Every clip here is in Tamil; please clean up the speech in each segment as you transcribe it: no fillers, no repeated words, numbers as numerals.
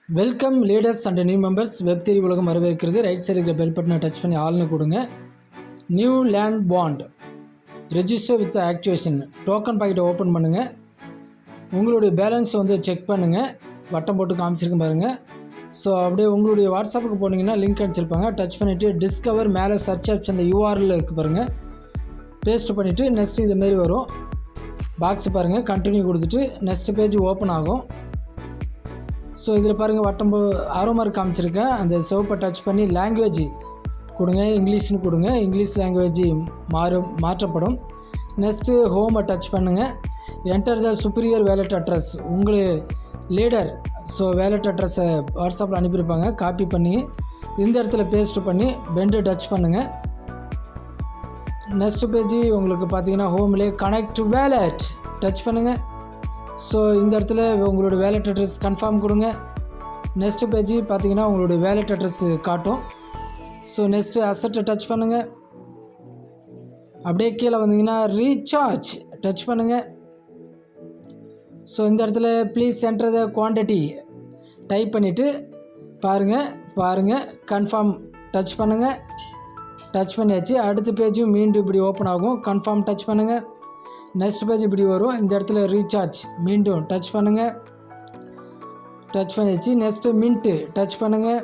Welcome leaders and new members. வெப்3 உலகம் வரவேற்கிறது. ரைட் சைடு இருக்கிற பெல் பட்டனை டச் பண்ணி ஆல்னு கொடுங்க. New land bond register with activation token பாக்கெட்டை ஓப்பன் பண்ணுங்கள். உங்களுடைய பேலன்ஸ் வந்து செக் பண்ணுங்கள். வட்டம் போட்டு காமிச்சிருக்கேன் பாருங்கள். ஸோ அப்படியே உங்களுடைய வாட்ஸ்அப்புக்கு போனீங்கன்னா லிங்க் அனுப்பிச்சிருப்பாங்க. டச் பண்ணிவிட்டு டிஸ்கவர் மேலே சர்ச் ஆப்ஷன் யூஆர்எல் இருக்குது பாருங்கள். பேஸ்ட் பண்ணிவிட்டு நெக்ஸ்ட்டு இதுமாரி வரும் பாக்ஸ் பாருங்கள். கண்டினியூ கொடுத்துட்டு நெக்ஸ்ட் பேஜ் ஓப்பன் ஆகும். ஸோ இதில் பாருங்கள் வட்டம் ஆரோ மார்க் காமிச்சிருக்கேன். அந்த சிவப்பை டச் பண்ணி லாங்குவேஜ் கொடுங்க. இங்கிலீஷ்னு கொடுங்க. இங்கிலீஷ் லாங்குவேஜ் மாற்றப்படும். நெக்ஸ்ட்டு ஹோமை டச் பண்ணுங்கள். என்டர் த சுப்பீரியர் வேலட் அட்ரஸ். உங்களுக்கு லீடர் வேலட் அட்ரஸை வாட்ஸ்அப்பில் அனுப்பியிருப்பாங்க. காப்பி பண்ணி இந்த இடத்துல பேஸ்ட் பண்ணி பெண்டு டச் பண்ணுங்கள். நெக்ஸ்ட் பேஜ் உங்களுக்கு பார்த்தீங்கன்னா ஹோம்லேயே கனெக்ட் வேலட் டச் பண்ணுங்கள். ஸோ இந்த இடத்துல உங்களோட வேலட் அட்ரஸ் கன்ஃபார்ம் கொடுங்க. நெக்ஸ்ட் பேஜ் பார்த்தீங்கன்னா உங்களுடைய வேலட் அட்ரஸ் காட்டும். ஸோ நெக்ஸ்ட்டு அசட்டை டச் பண்ணுங்கள். அப்படியே கீழே வந்தீங்கன்னா ரீசார்ஜ் டச் பண்ணுங்கள். ஸோ இந்த இடத்துல please enter the quantity type பண்ணிவிட்டு பாருங்கள் கன்ஃபார்ம் டச் பண்ணுங்கள். டச் பண்ணியாச்சு. அடுத்த பேஜும் மீண்டும் இப்படி ஓப்பன் ஆகும். கன்ஃபார்ம் டச் பண்ணுங்கள். நெக்ஸ்ட் பேஜ் இப்படி வரும். இந்த இடத்துல ரீசார்ஜ் மீண்டும் டச் பண்ணுங்கள். டச் பண்ணியாச்சு. நெக்ஸ்ட்டு மின்ட்டு டச் பண்ணுங்கள்.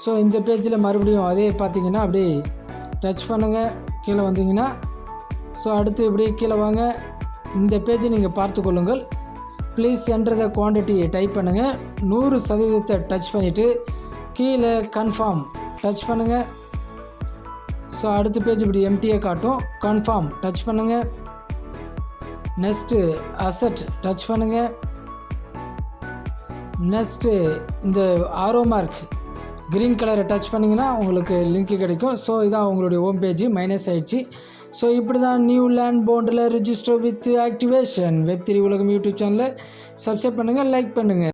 ஸோ இந்த பேஜில் மறுபடியும் அதே பார்த்தீங்கன்னா அப்படியே டச் பண்ணுங்கள். கீழே வந்தீங்கன்னா ஸோ அடுத்து இப்படி கீழே வாங்க. இந்த பேஜை நீங்கள் பார்த்து கொள்ளுங்கள். ப்ளீஸ் என்டர் த குவான்டிட்டியை டைப் பண்ணுங்கள். 100% டச் பண்ணிவிட்டு கீழே கன்ஃபார்ம் டச் பண்ணுங்கள். ஸோ அடுத்த பேஜ் இப்படி எம்டியாக காட்டும். கன்ஃபார்ம் டச் பண்ணுங்கள். நெக்ஸ்ட்டு அசட் டச் பண்ணுங்கள். நெக்ஸ்ட்டு இந்த ஆரோ மார்க் க்ரீன் கலரை டச் பண்ணிங்கன்னா உங்களுக்கு லிங்க் கிடைக்கும். ஸோ இதான் உங்களுடைய ஹோம் பேஜ் மைனஸ் ஆகிடுச்சு. ஸோ இப்படி தான் நியூ லேண்ட் பாண்டில் ரிஜிஸ்டர் வித் ஆக்டிவேஷன். வெப்3 உலகம் யூடியூப் சேனலை சப்ஸ்கிரைப் பண்ணுங்கள், லைக் பண்ணுங்கள்.